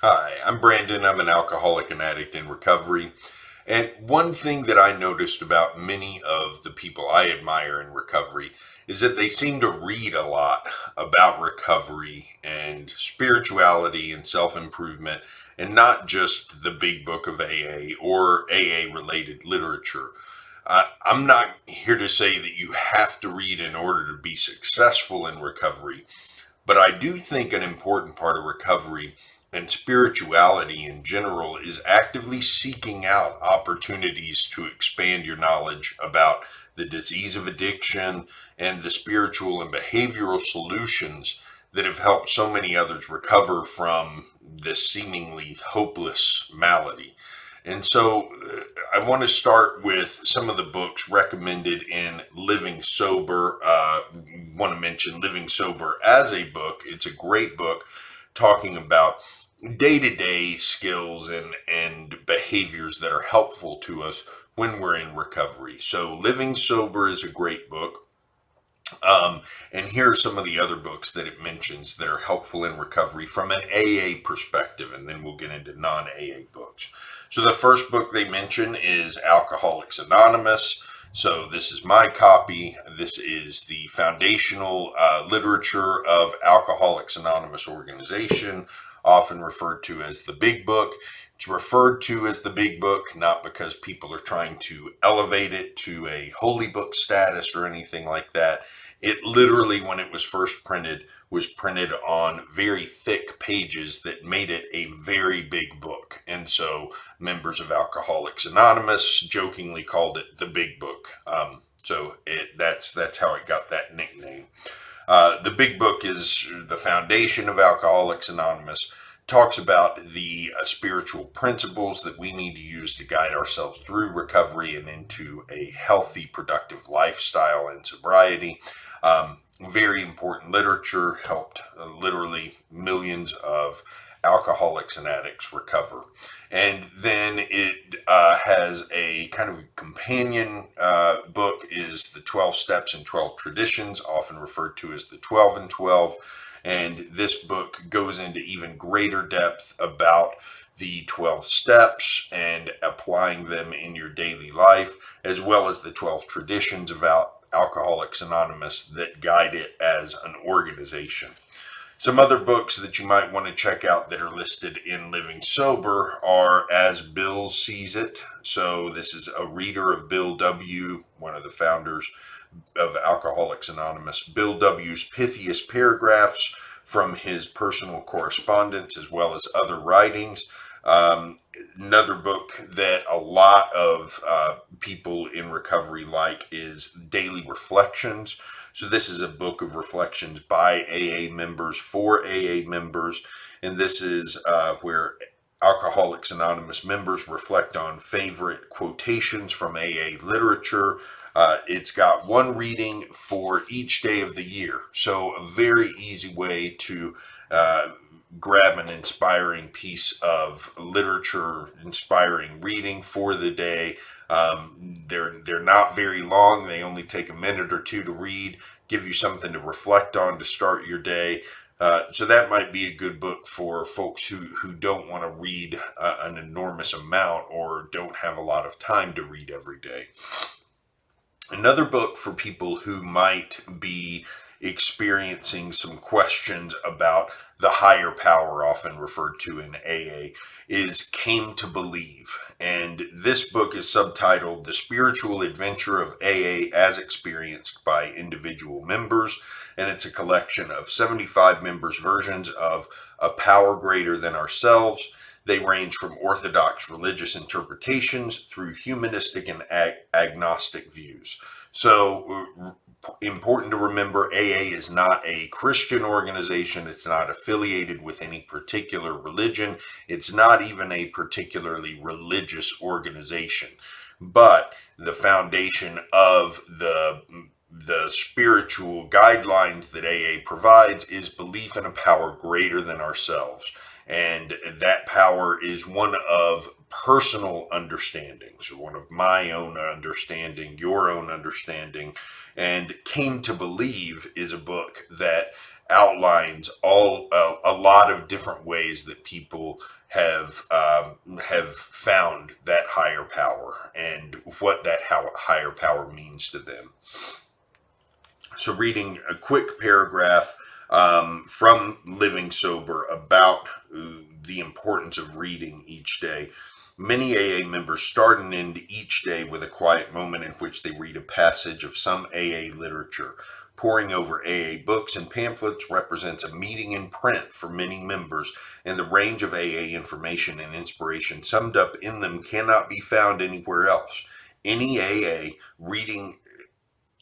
Hi, I'm Brandon. I'm an alcoholic and addict in recovery. And one thing that I noticed about many of the people I admire in recovery is that they seem to read a lot about recovery and spirituality and self improvement, and not just the big book of AA or AA related literature. I'm not here to say that you have to read in order to be successful in recovery, but I do think an important part of recovery and spirituality in general is actively seeking out opportunities to expand your knowledge about the disease of addiction and the spiritual and behavioral solutions that have helped so many others recover from this seemingly hopeless malady. And so I want to start with some of the books recommended in Living Sober. Want to mention Living Sober as a book. It's a great book talking about day-to-day skills and behaviors that are helpful to us when we're in recovery. So Living Sober is a great book. And here are some of the other books that it mentions that are helpful in recovery from an AA perspective, and then we'll get into non-AA books. So the first book they mention is Alcoholics Anonymous. So this is my copy. This is the foundational literature of Alcoholics Anonymous organization, often referred to as the Big Book. It's referred to as the Big Book, not because people are trying to elevate it to a holy book status or anything like that. It literally, when it was first printed, was printed on very thick pages that made it a very big book. And so members of Alcoholics Anonymous jokingly called it the Big Book. That's how it got that nickname. The Big Book is the foundation of Alcoholics Anonymous, talks about the spiritual principles that we need to use to guide ourselves through recovery and into a healthy, productive lifestyle and sobriety. Very important literature, helped literally millions of alcoholics and addicts recover. And then it has a kind of companion book, is the 12 Steps and 12 Traditions, often referred to as the 12 and 12. And this book goes into even greater depth about the 12 steps and applying them in your daily life, as well as the 12 traditions about Alcoholics Anonymous that guide it as an organization. Some other books that you might want to check out that are listed in Living Sober are As Bill Sees It. So this is a reader of Bill W., one of the founders of Alcoholics Anonymous. Bill W.'s pithiest paragraphs from his personal correspondence as well as other writings. Another book that a lot of people in recovery like is Daily Reflections. So this is a book of reflections by AA members for AA members, and this is where Alcoholics Anonymous members reflect on favorite quotations from AA literature. It's got one reading for each day of the year, so a very easy way to grab an inspiring piece of literature, inspiring reading for the day. They're not very long. They only take a minute or two to read, give you something to reflect on to start your day. So that might be a good book for folks who don't want to read an enormous amount or don't have a lot of time to read every day. Another book for people who might be experiencing some questions about the higher power, often referred to in AA, is Came to Believe. And this book is subtitled The Spiritual Adventure of AA as Experienced by Individual Members. And it's a collection of 75 members' versions of A Power Greater Than Ourselves. They range from orthodox religious interpretations through humanistic and agnostic views. So important to remember, AA is not a Christian organization. It's not affiliated with any particular religion. It's not even a particularly religious organization. But the foundation of the spiritual guidelines that AA provides is belief in a power greater than ourselves. And that power is one of personal understanding. So one of my own understanding, your own understanding. And Came to Believe is a book that outlines a lot of different ways that people have found that higher power and what that higher power means to them. So, reading a quick paragraph from Living Sober about the importance of reading each day. Many AA members start and end each day with a quiet moment in which they read a passage of some AA literature. Poring over AA books and pamphlets represents a meeting in print for many members, and the range of AA information and inspiration summed up in them cannot be found anywhere else. Any reading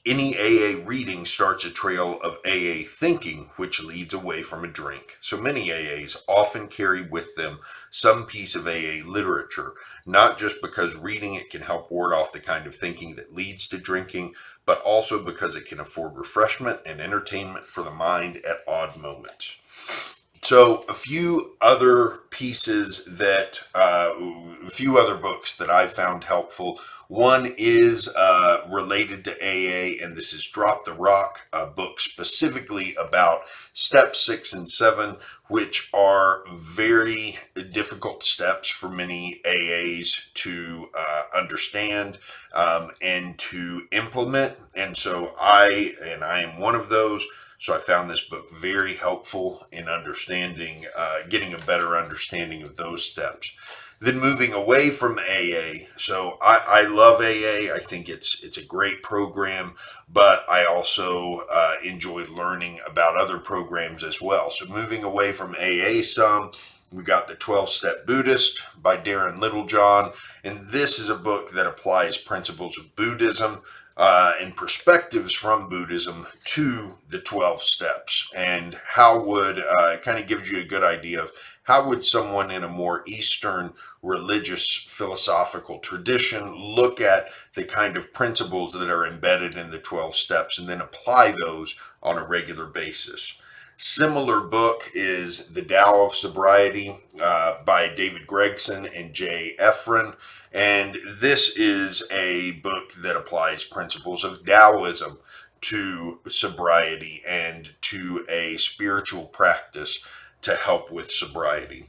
any AA reading starts a trail of AA thinking, which leads away from a drink. So many AAs often carry with them some piece of AA literature, not just because reading it can help ward off the kind of thinking that leads to drinking, but also because it can afford refreshment and entertainment for the mind at odd moments. So a few other books that I found helpful. One is related to AA, and this is Drop the Rock, a book specifically about steps 6 and 7, which are very difficult steps for many AAs to understand and to implement. And so I am one of those. So I found this book very helpful in understanding, getting a better understanding of those steps. Then moving away from AA. So I love AA. I think it's a great program, but I also enjoy learning about other programs as well. So moving away from AA some, we got the 12-Step Buddhist by Darren Littlejohn. And this is a book that applies principles of Buddhism and perspectives from Buddhism to the 12 steps, and how would it kind of gives you a good idea of how would someone in a more Eastern religious philosophical tradition look at the kind of principles that are embedded in the 12 steps and then apply those on a regular basis. Similar book is The Tao of Sobriety by David Gregson and Jay Efron. And this is a book that applies principles of Taoism to sobriety and to a spiritual practice to help with sobriety.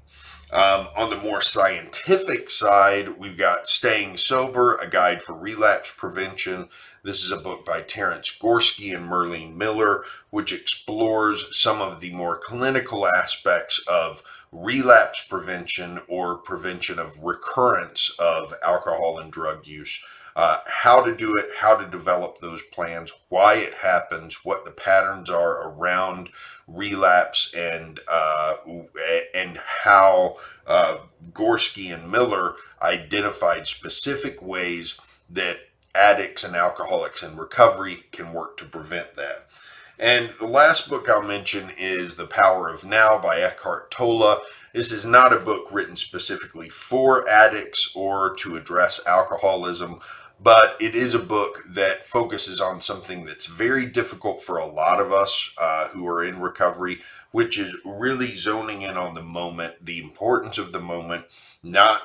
On the more scientific side, we've got Staying Sober, A Guide for Relapse Prevention. This is a book by Terence Gorski and Merlene Miller, which explores some of the more clinical aspects of relapse prevention or prevention of recurrence of alcohol and drug use. How to do it, how to develop those plans, why it happens, what the patterns are around relapse, and how Gorski and Miller identified specific ways that addicts and alcoholics in recovery can work to prevent that. And the last book I'll mention is The Power of Now by Eckhart Tolle. This is not a book written specifically for addicts or to address alcoholism, but it is a book that focuses on something that's very difficult for a lot of us who are in recovery, which is really zoning in on the moment, the importance of the moment, not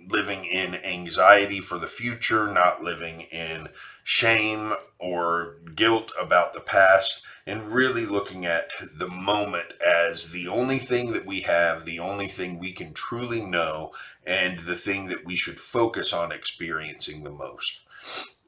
living in anxiety for the future, not living in shame or guilt about the past, and really looking at the moment as the only thing that we have, the only thing we can truly know, and the thing that we should focus on experiencing the most.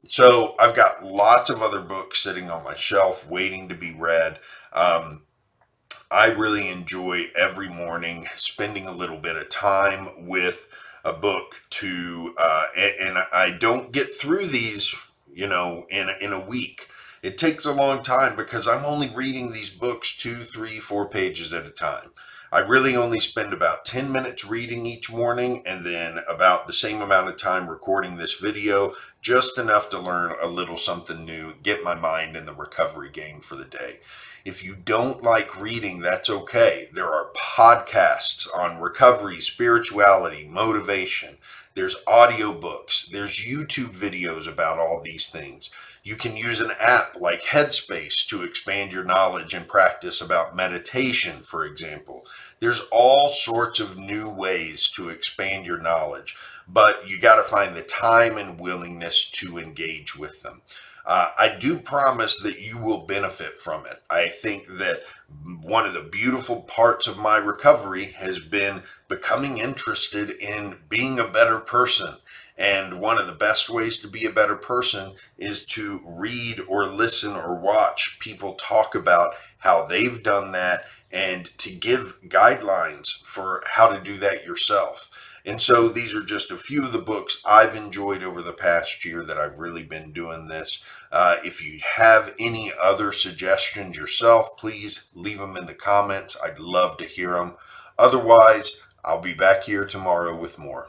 So I've got lots of other books sitting on my shelf waiting to be read. I really enjoy every morning spending a little bit of time with a book and I don't get through these, in a week. It takes a long time because I'm only reading these books 2, 3, 4 pages at a time. I really only spend about 10 minutes reading each morning and then about the same amount of time recording this video, just enough to learn a little something new, get my mind in the recovery game for the day. If you don't like reading, that's okay. There are podcasts on recovery, spirituality, motivation. There's audiobooks. There's YouTube videos about all these things. You can use an app like Headspace to expand your knowledge and practice about meditation, for example. There's all sorts of new ways to expand your knowledge, but you got to find the time and willingness to engage with them. I do promise that you will benefit from it. I think that one of the beautiful parts of my recovery has been becoming interested in being a better person. And one of the best ways to be a better person is to read or listen or watch people talk about how they've done that and to give guidelines for how to do that yourself. And so these are just a few of the books I've enjoyed over the past year that I've really been doing this. If you have any other suggestions yourself, please leave them in the comments. I'd love to hear them. Otherwise, I'll be back here tomorrow with more.